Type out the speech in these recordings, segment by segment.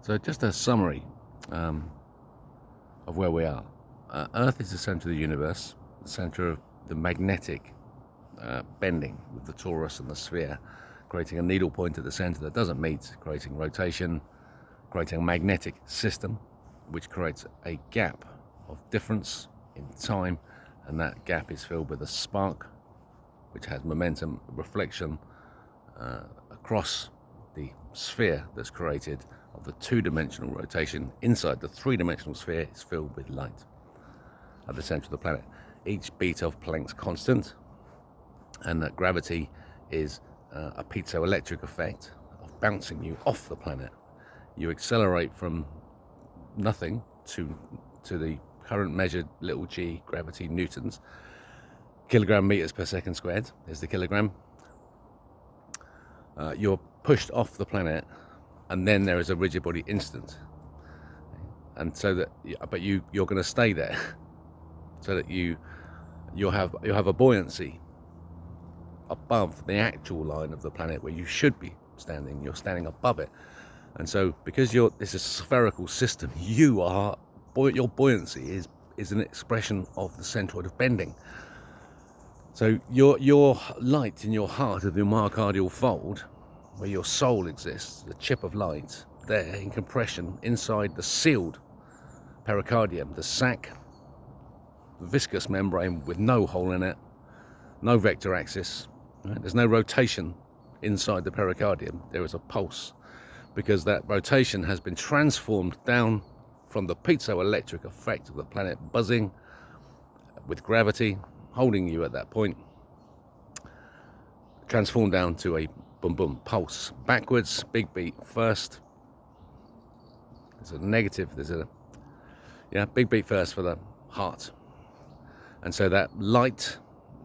So just a summary of where we are. Earth is the center of the universe, the center of the magnetic bending with the torus and the sphere, creating a needle point at the center that doesn't meet, creating rotation, creating a magnetic system, which creates a gap of difference in time, and that gap is filled with a spark, which has momentum, reflection across the sphere that's created of the two-dimensional rotation. Inside the three-dimensional sphere is filled with light at the center of the planet. Each beat of Planck's constant, and that gravity is a piezoelectric effect of bouncing you off the planet. You accelerate from nothing to the current measured little g gravity newtons, kilogram meters per second squared is the kilogram. You're pushed off the planet, and then there is a rigid body instant, and so that, but you're going to stay there, so that you'll have a buoyancy above the actual line of the planet where you should be standing. You're standing above it, and so because it's a spherical system, your buoyancy is an expression of the centroid of bending. So your light in your heart of your myocardial fold, where your soul exists, the chip of light there in compression inside the sealed pericardium, the sac, the viscous membrane with no hole in it, no vector axis, right? There's no rotation inside the pericardium. There is a pulse, because that rotation has been transformed down from the piezoelectric effect of the planet buzzing with gravity holding you at that point, transformed down to a boom boom pulse backwards, big beat first. There's a negative, big beat first for the heart, and so that light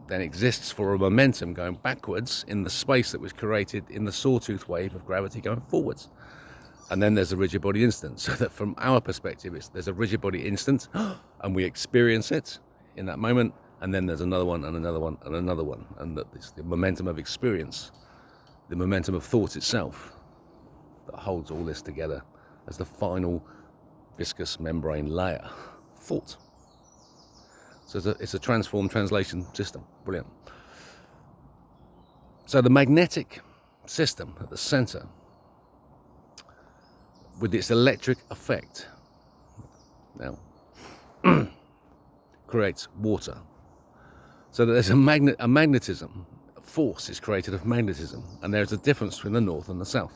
then exists for a momentum going backwards in the space that was created in the sawtooth wave of gravity going forwards. And then there's a rigid body instant, so that from our perspective there's a rigid body instant and we experience it in that moment, and then there's another one and another one and another one, and that it's the momentum of experience, the momentum of thought itself, that holds all this together as the final viscous membrane layer, thought. So it's a transformed translation system. Brilliant. So the magnetic system at the center, with its electric effect, now creates water. So that there's a magnetism, a force is created of magnetism, and there's a difference between the north and the south,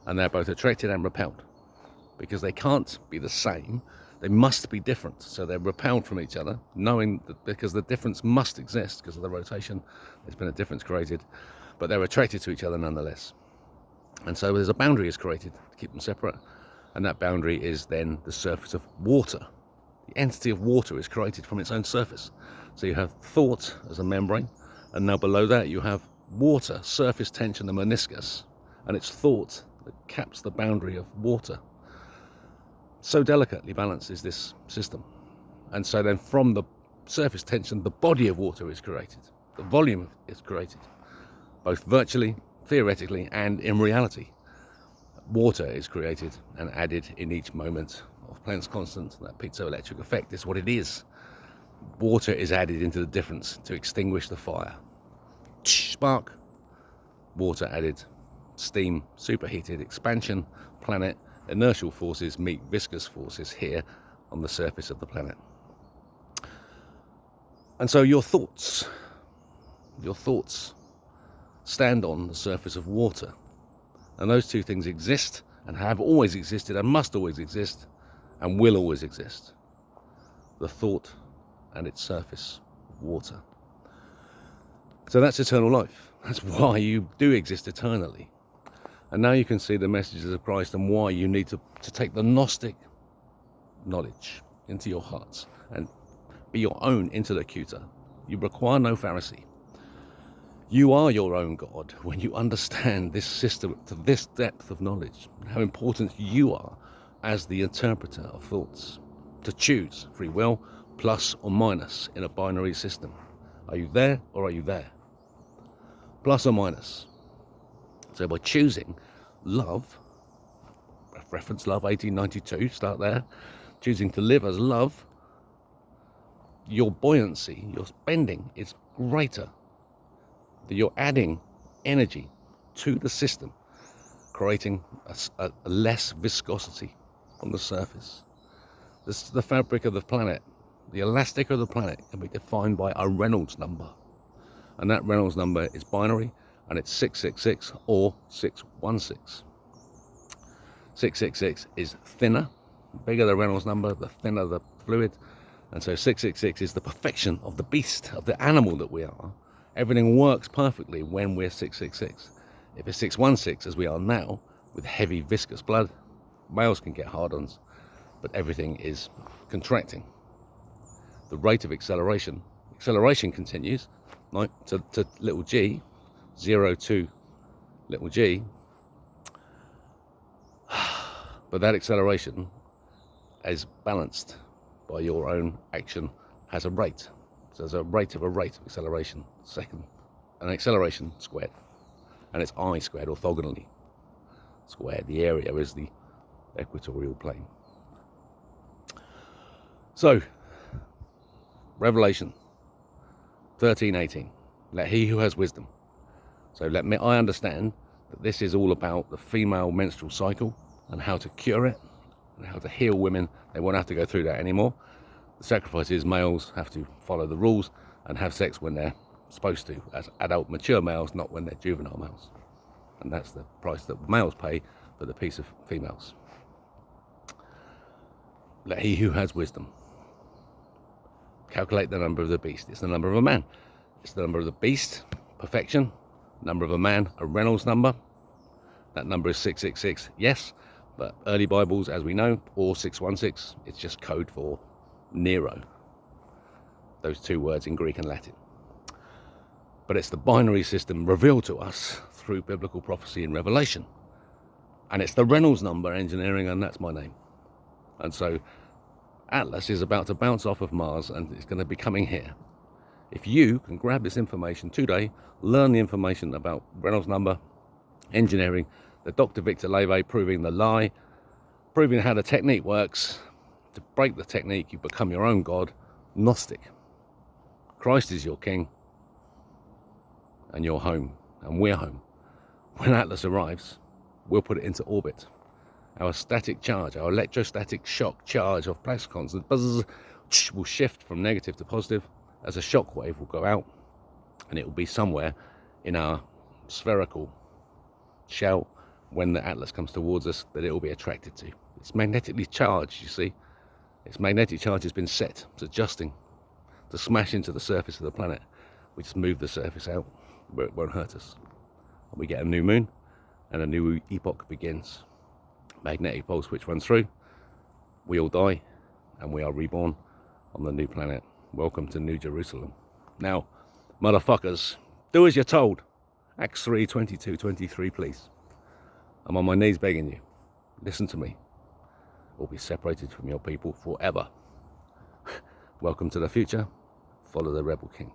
and they're both attracted and repelled, because they can't be the same. They must be different, so they're repelled from each other, knowing that, because the difference must exist because of the rotation. There's been a difference created, but they're attracted to each other nonetheless. And so there's a boundary is created to keep them separate, and that boundary is then the surface of water. The entity of water is created from its own surface. So you have thought as a membrane, and now below that you have water, surface tension, the meniscus, and it's thought that caps the boundary of water. So delicately balanced is this system. And so then from the surface tension, the body of water is created. The volume is created, both virtually, theoretically, and in reality. Water is created and added in each moment of Planck's constant. That piezoelectric effect is what it is. Water is added into the difference to extinguish the fire. Spark, water added, steam, superheated, expansion, planet, inertial forces meet viscous forces here on the surface of the planet. And so your thoughts stand on the surface of water, and those two things exist and have always existed and must always exist and will always exist: the thought and its surface, water. So that's eternal life. That's why you do exist eternally. And now you can see the messages of Christ and why you need to take the Gnostic knowledge into your hearts and be your own interlocutor. You require no Pharisee. You are your own God when you understand this system to this depth of knowledge, how important you are as the interpreter of thoughts, to choose free will, plus or minus in a binary system. Are you there or are you there? Plus or minus. So by choosing love, reference love 1892, start there. Choosing to live as love, your buoyancy, your spending is greater. That you're adding energy to the system, creating a less viscosity on the surface. This is the fabric of the planet. The elastic of the planet can be defined by a Reynolds number. And that Reynolds number is binary, and it's 666 or 616. 666 is thinner. The bigger the Reynolds number, the thinner the fluid. And so 666 is the perfection of the beast, of the animal that we are. Everything works perfectly when we're 666. If it's 616, as we are now, with heavy viscous blood, males can get hard-ons, but everything is contracting. The rate of acceleration continues, right, to little g, 0 to little g, but that acceleration is balanced by your own action has a rate. So there's a rate of acceleration, second, an acceleration squared, and it's I squared orthogonally squared. The area is the equatorial plane. So, Revelation 13:18. Let he who has wisdom. So I understand that this is all about the female menstrual cycle and how to cure it and how to heal women. They won't have to go through that anymore. The sacrifice is males have to follow the rules and have sex when they're supposed to, as adult mature males, not when they're juvenile males. And that's the price that males pay for the peace of females. Let he who has wisdom calculate the number of the beast. It's the number of a man. It's the number of the beast, perfection. Number of a man, a Reynolds number. That number is 666, yes, but early Bibles, as we know, or 616, it's just code for Nero. Those two words in Greek and Latin. But it's the binary system revealed to us through biblical prophecy and revelation. And it's the Reynolds number engineering, and that's my name. And so Atlas is about to bounce off of Mars, and it's going to be coming here. If you can grab this information today, learn the information about Reynolds number, engineering, the Dr. Victor Leve proving the lie, proving how the technique works. To break the technique, you become your own God, Gnostic. Christ is your king, and you're home, and we're home. When Atlas arrives, we'll put it into orbit. Our static charge, our electrostatic shock charge of Plaxicons, the buzz will shift from negative to positive as a shock wave will go out, and it will be somewhere in our spherical shell when the Atlas comes towards us that it will be attracted to. It's magnetically charged, you see. Its magnetic charge has been set. It's adjusting to smash into the surface of the planet. We just move the surface out where it won't hurt us. And we get a new moon, and a new epoch begins. Magnetic pole switch runs through. We all die, and we are reborn on the new planet. Welcome to New Jerusalem. Now, motherfuckers, do as you're told. Acts 3, 22, 23, please. I'm on my knees begging you. Listen to me. Or be separated from your people forever. Welcome to the future. Follow the Rebel King.